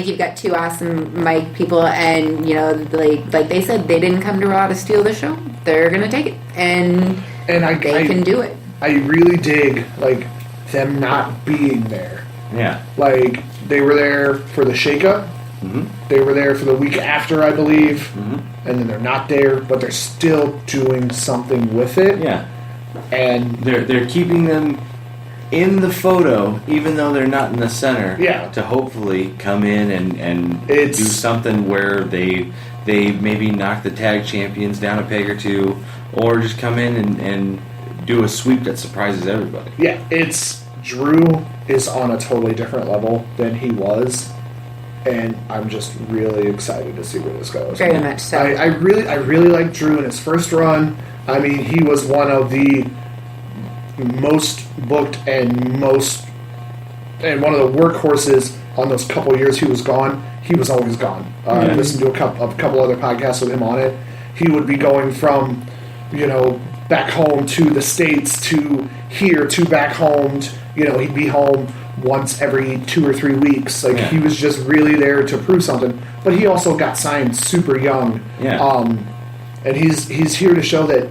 like you've got two awesome mic people, and like they said, they didn't come to Raw to steal the show. They're gonna take it, and they can do it. I really dig like them not being there. Yeah, like they were there for the shakeup. Mm-hmm. They were there for the week after, I believe, mm-hmm. and then they're not there, but they're still doing something with it. Yeah, and they're keeping them in the photo, even though they're not in the center. Yeah. To hopefully come in and do something where they maybe knock the tag champions down a peg or two, or just come in and do a sweep that surprises everybody. Yeah, Drew is on a totally different level than he was, and I'm just really excited to see where this goes. Very much so. I really like Drew in his first run. I mean, he was one of the most booked and one of the workhorses on those couple years he was gone. He was always gone. I listened to a couple other podcasts with him on it. He would be going from, back home to the States to here to back home. He'd be home once every 2 or 3 weeks. Like he was just really there to prove something. But he also got signed super young. Yeah. And he's here to show that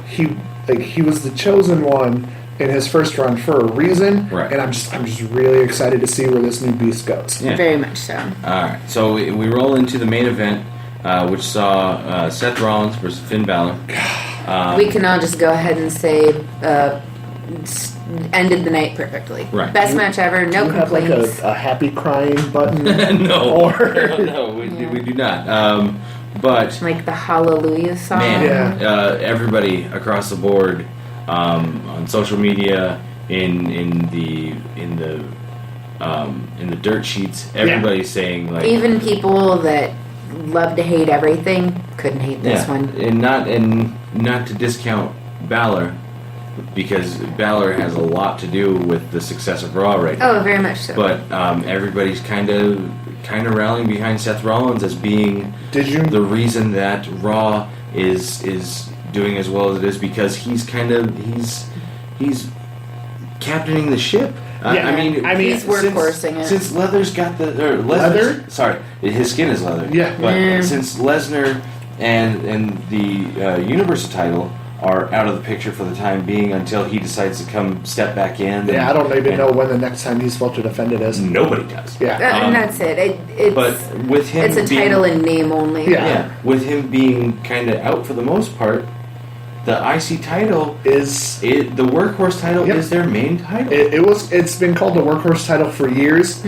he was the chosen one in his first run for a reason, right. And I'm just really excited to see where this new beast goes. Yeah. Very much so. All right, so we roll into the main event, which saw Seth Rollins versus Finn Balor. We can all just go ahead and say ended the night perfectly. Right. Best match ever. No do you complaints. have like a happy crying button? No, we do not. But like the Hallelujah song. Man, everybody across the board. On social media, in the dirt sheets, everybody's saying like even people that love to hate everything couldn't hate this one. And not to discount Balor, because Balor has a lot to do with the success of Raw right now. Oh, very much so. But everybody's kind of rallying behind Seth Rollins as being the reason that Raw is doing as well as it is, because he's captaining the ship. I mean, he's workhorsing it. Since Leather's got leather. Sorry, his skin is leather. Yeah, but since Lesnar and the Universal title are out of the picture for the time being until he decides to come step back in. I don't even know when the next time he's supposed to defend it is. Nobody does. Yeah, and that's it. But with him, it's a title in name only. Yeah, with him being kind of out for the most part. The IC title the workhorse title is their main title. It's been called the workhorse title for years,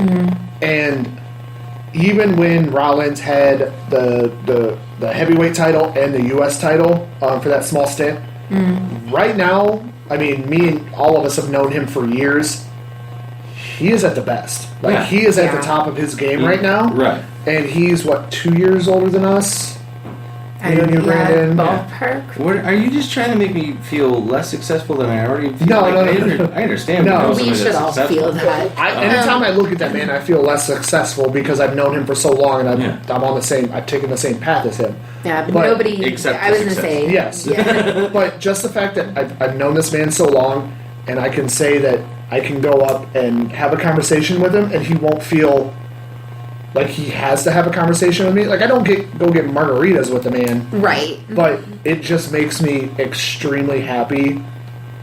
and even when Rollins had the heavyweight title and the U.S. title for that small stint, right now, I mean, me and all of us have known him for years. He is at the best. He is at the top of his game right now. Right, and he's 2 years older than us. Ballpark. What, are you just trying to make me feel less successful than I already feel? No. I understand. No, we should all feel that. Anytime I look at that man, I feel less successful because I've known him for so long, and I'm on the same. I've taken the same path as him. Yeah, but nobody. Except I was going to say yes. Yeah. But just the fact that I've known this man so long, and I can say that I can go up and have a conversation with him, and he won't feel like he has to have a conversation with me. Like, I don't go get margaritas with the man. Right. But it just makes me extremely happy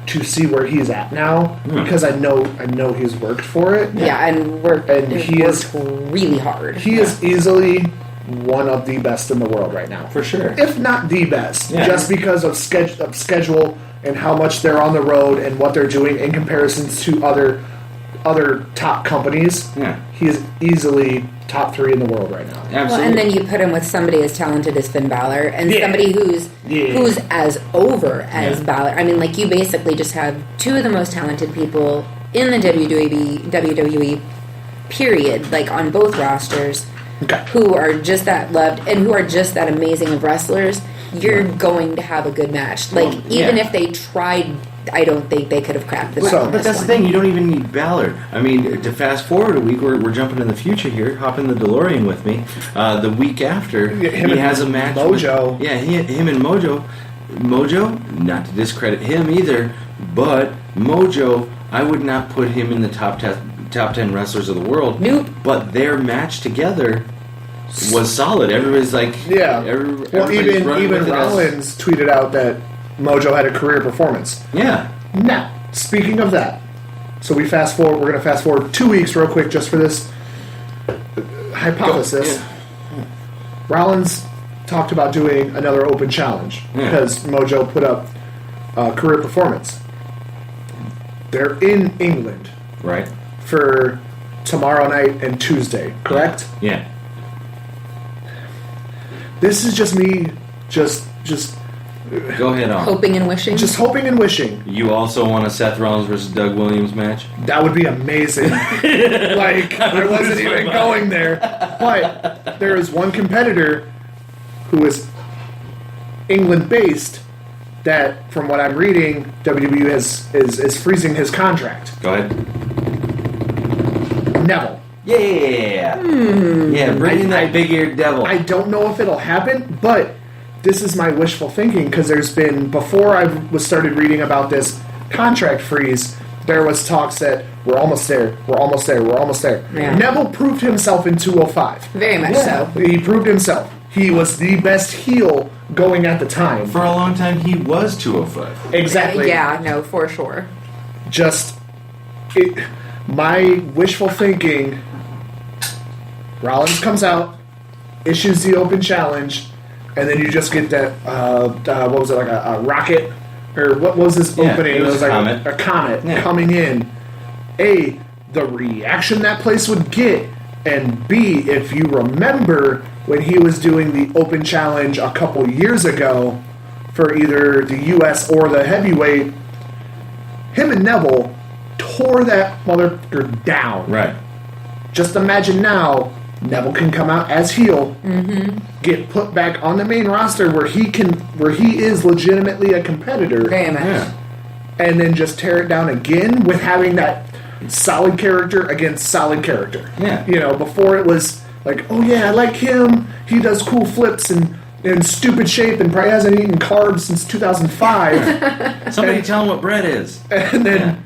to see where he's at now, because I know he's worked for it. Yeah, and he is really hard. He is easily one of the best in the world right now. For sure. If not the best. Yeah. Just because of schedule and how much they're on the road and what they're doing in comparisons to other top companies. Yeah. He is easily top 3 in the world right now. Absolutely. Well, and then you put him with somebody as talented as Finn Balor and somebody who's as over as Balor. I mean, like, you basically just have two of the most talented people in the WWE period, like on both rosters, who are just that loved and who are just that amazing of wrestlers. You're going to have a good match. Like, even if they tried, I don't think they could have cracked this. But that's the thing. You don't even need Balor. I mean, to fast forward a week, we're jumping in the future here. Hop in the DeLorean with me. The week after, he has a match. Mojo. Him and Mojo. Mojo, not to discredit him either, but Mojo, I would not put him in the top top 10 wrestlers of the world. Nope. But their match together was solid. Everybody's like, even Rollins tweeted out that Mojo had a career performance. Yeah. Now, speaking of that, so we're going to fast forward 2 weeks real quick just for this hypothesis. Rollins talked about doing another open challenge because Mojo put up career performance. They're in England. Right. For tomorrow night and Tuesday, correct? Yeah. This is just me just go ahead on. Hoping and wishing. Just hoping and wishing. You also want a Seth Rollins versus Doug Williams match? That would be amazing. I wasn't even going there. But there is one competitor who is England-based that, from what I'm reading, WWE is freezing his contract. Go ahead. Neville. Yeah. Yeah, bring in that big-eared devil. I don't know if it'll happen, but this is my wishful thinking because there's been, before I was started reading about this contract freeze, there was talks that we're almost there. Yeah. Neville proved himself in 205. Very much so. He proved himself. He was the best heel going at the time. For a long time, he was 205. Exactly. Yeah, no, for sure. My wishful thinking, Rollins comes out, issues the open challenge, and then you just get that, what was it, like a rocket? Or what was this opening? It was a like comet. A comet coming in. A, the reaction that place would get, and B, if you remember when he was doing the open challenge a couple years ago for either the US or the heavyweight, him and Neville tore that motherfucker down. Right. Just imagine now, Neville can come out as heel, get put back on the main roster where he is legitimately a competitor, Very much. Yeah. and then just tear it down again with having that solid character against solid character. Yeah. Before it was like, oh yeah, I like him. He does cool flips and in stupid shape and probably hasn't eaten carbs since 2005. Somebody tell him what bread is. And then,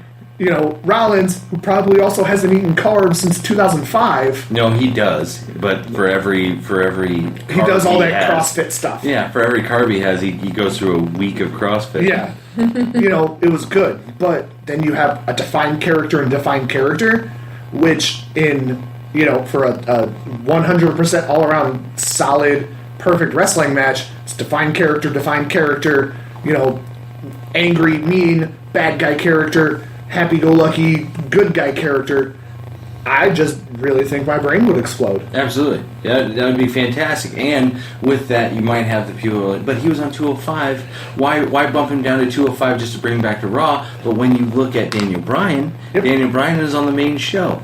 Rollins, who probably also hasn't eaten carbs since 2005. No, he does. But for every He does all that CrossFit stuff. Yeah, for every carb he has, he goes through a week of CrossFit. Yeah. It was good. But then you have a defined character and defined character, which for a 100% all-around solid, perfect wrestling match, it's defined character, angry, mean, bad guy character, happy-go-lucky, good guy character. I just really think my brain would explode. Absolutely. Yeah, that would be fantastic. And with that, you might have the people like, but he was on 205. Why bump him down to 205 just to bring him back to Raw? But when you look at Daniel Bryan, Daniel Bryan is on the main show.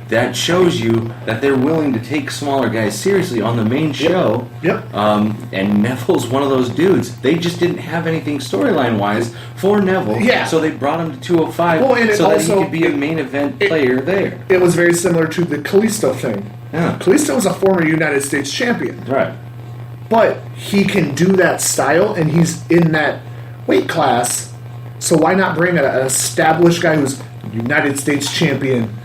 That shows you that they're willing to take smaller guys seriously on the main show. Yep. And Neville's one of those dudes. They just didn't have anything storyline-wise for Neville. Yeah. So they brought him to 205 so that he could be a main event player there. It was very similar to the Kalisto thing. Yeah. Kalisto was a former United States champion. Right. But he can do that style, and he's in that weight class. So why not bring an established guy who's United States champion,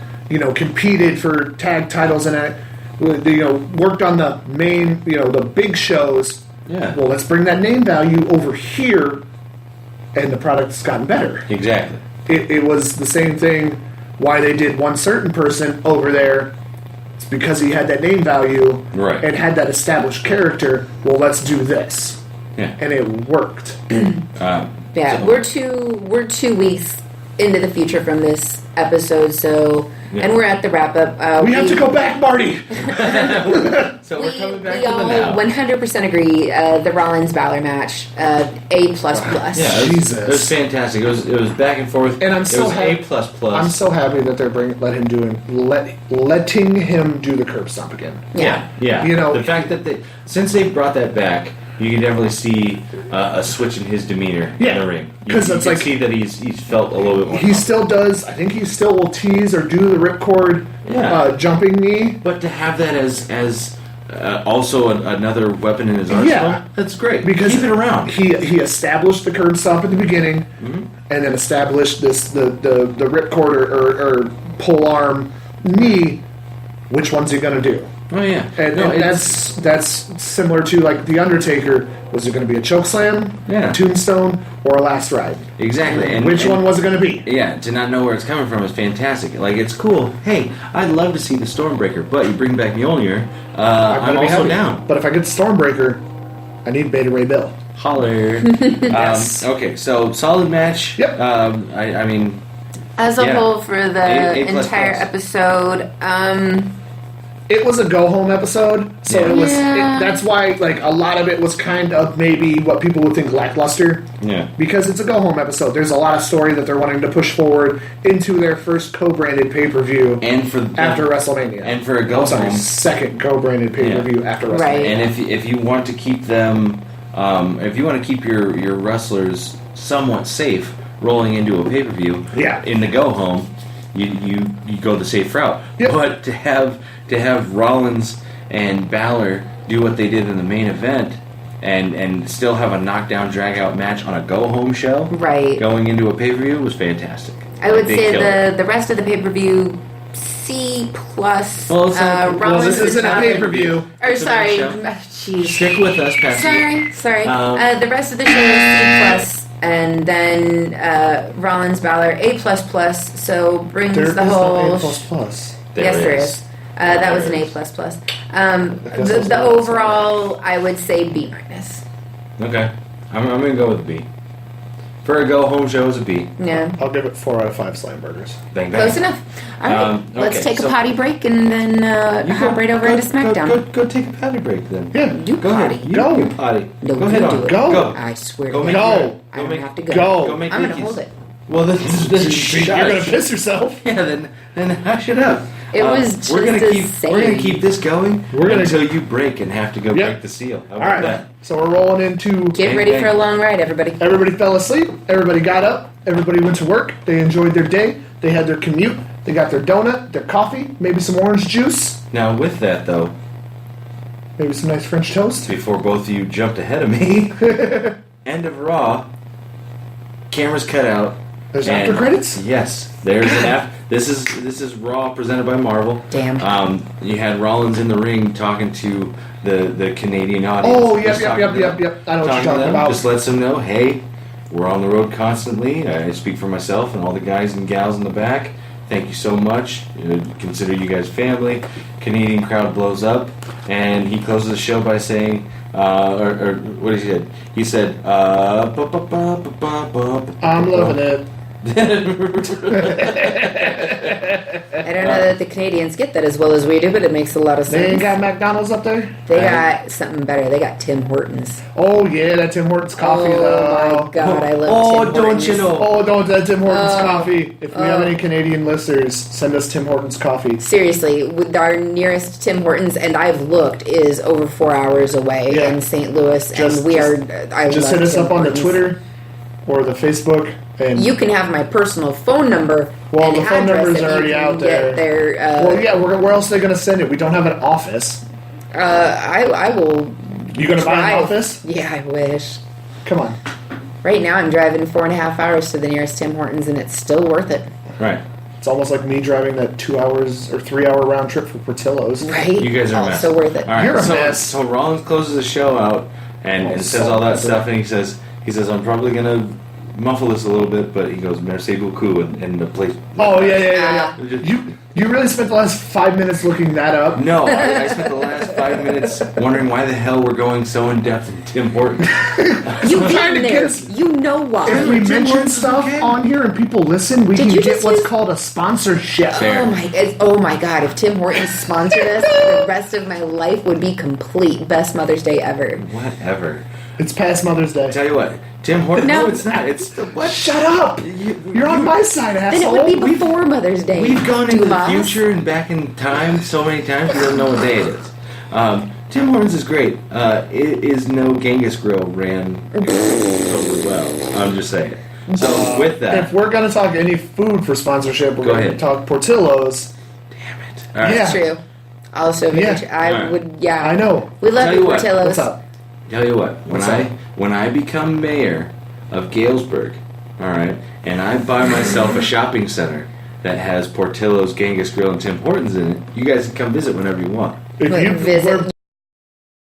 competed for tag titles and worked on the main, the big shows. Yeah. Well, let's bring that name value over here, and the product's gotten better. Exactly. It was the same thing. Why they did one certain person over there? It's because he had that name value and had that established character. Well, let's do this, and it worked. We're 2 weeks into the future from this episode, so. Yeah. And we're at the wrap-up. We have to go back, Marty! So we're coming back we to the now. 100% agree. The Rollins-Balor match, A++. Yeah, it was fantastic. It was back and forth. And I'm so happy. A++. I'm so happy that they're letting him do the curb stomp again. Yeah. The fact that since they brought that back, you can definitely see a switch in his demeanor in the ring. Because it's like see that he's felt a little bit more. He still does. I think he still will tease or do the ripcord jumping knee. But to have that as also another weapon in his arsenal, that's great. Because keep it around. He established the curb stomp at the beginning, and then established the ripcord or pull arm me, which one's he going to do? Oh yeah, And that's similar to like the Undertaker. Was it going to be a chokeslam, a tombstone, or a last ride? Exactly. And which one was it going to be? Yeah, to not know where it's coming from is fantastic. Like, it's cool. Hey, I'd love to see the Stormbreaker, but you bring back Mjolnir. I'm also down. But if I get the Stormbreaker, I need Beta Ray Bill. Holler. Yes. Okay, so solid match. Yep. I mean, as a whole for the A++. entire episode, it was a go-home episode, so it was. Yeah. That's why, like, a lot of it was kind of maybe what people would think lackluster. Yeah. Because it's a go-home episode. There's a lot of story that they're wanting to push forward into their first co-branded pay-per-view after WrestleMania. And for a go-home, second co-branded pay-per-view after WrestleMania. Right. And if you want to keep them, if you want to keep your wrestlers somewhat safe rolling into a pay-per-view, in the go-home, you go the safe route. Yep. But to have Rollins and Balor do what they did in the main event and still have a knockdown drag-out match on a go-home show, right, going into a pay-per-view was fantastic. I would say the rest of the pay-per-view C+. Well, this isn't a pay-per-view. Or sorry, jeez. Stick with us, Pastor. Sorry. The rest of the show is C+. And then Rollins Balor A++, so brings the whole. A++. Yes, there is. That was an A++. The overall, I would say B-. Okay, I'm going to go with B. For a go-home show, it's a B. Yeah. I'll give it 4 out of 5 slam burgers. Bang, bang. Close enough. All right, let's take a potty break and then hop right over into SmackDown. Go take a potty break then. Yeah, you go potty. Ahead. Go. You potty. No, go ahead on. Go. I swear go to make God. go. I don't have to go. Go. Go make I'm going to cookies. hold it. Well, then You're going to piss yourself. Yeah, then hush it up. It was just we're gonna insane. We're gonna keep this going until you break and have to go break the seal. All right, that? So we're rolling into. Get ready for a long ride, everybody. Everybody fell asleep. Everybody got up. Everybody went to work. They enjoyed their day. They had their commute. They got their donut, their coffee, maybe some orange juice. Now, with that though, maybe some nice French toast. Before both of you jumped ahead of me, end of Raw. Cameras cut out. There's after credits? Yes, there's an after. This is Raw presented by Marvel. Damn. You had Rollins in the ring talking to the Canadian audience. Oh, yep. I know what you're talking about. Just lets them know, hey, we're on the road constantly. I speak for myself and all the guys and gals in the back. Thank you so much. Consider you guys family. Canadian crowd blows up, and he closes the show by saying, or what did he say? He said, I'm loving it. I don't know that the Canadians get that as well as we do, but it makes a lot of sense. They ain't got McDonald's up there? They got something better. They got Tim Hortons. Oh, yeah, that Tim Hortons coffee, Oh, my God, I love Tim Hortons. Don't you know? Oh, don't that Tim Hortons coffee. If we have any Canadian listeners, send us Tim Hortons coffee. Seriously, with our nearest Tim Hortons, and I've looked, is over 4 hours away in St. Louis, and we are. I just love hit us Tim up on the Hortons. Twitter or the Facebook. And you can have my personal phone number. Well, and the phone address number's that already you can out there. Get their, well, yeah, where else are they going to send it? We don't have an office. I will. You going to buy an office? Yeah, I wish. Come on. Right now, I'm driving 4.5 hours to the nearest Tim Hortons, and it's still worth it. Right. It's almost like me driving that 2 hours or 3 hour round trip for Portillo's. Right. You guys are a mess. Also worth it. All right, You're a so, mess. So Rollins closes the show out and says all that stuff, and he says, I'm probably going to muffle this a little bit, but he goes, merci beaucoup, and the place. Oh, yeah. You really spent the last 5 minutes looking that up? No, I spent the last 5 minutes wondering why the hell we're going so in depth in Tim Hortons. You've trying been to there. get us- You know why. If we mention stuff on here and people listen, we can you get just what's use- called a sponsorship. Fair. Oh my God! If Tim Hortons sponsored us, the rest of my life would be complete. Best Mother's Day ever. Whatever. It's past Mother's Day. Tell you what, Tim Hortons. No. No, it's not. It's what? Shut up! You're on my side, Then asshole. it would be before Mother's Day. We've gone into the Dumas. future and back in time so many times we don't know what day it is. Tim Hortons is great. It is no Genghis Grill ran totally well. I'm just saying. So with that, If we're going to talk any food for sponsorship, we're Go going to ahead. talk Portillo's. damn it. All right. Yeah. That's true. Also, I would. Yeah, I know. We love Tell you, you what, Portillo's. What's up? Tell you what, What's up? when I become mayor of Galesburg, all right, and I buy myself a shopping center that has Portillo's, Genghis Grill, and Tim Hortons in it, you guys can come visit whenever you want. If you visit.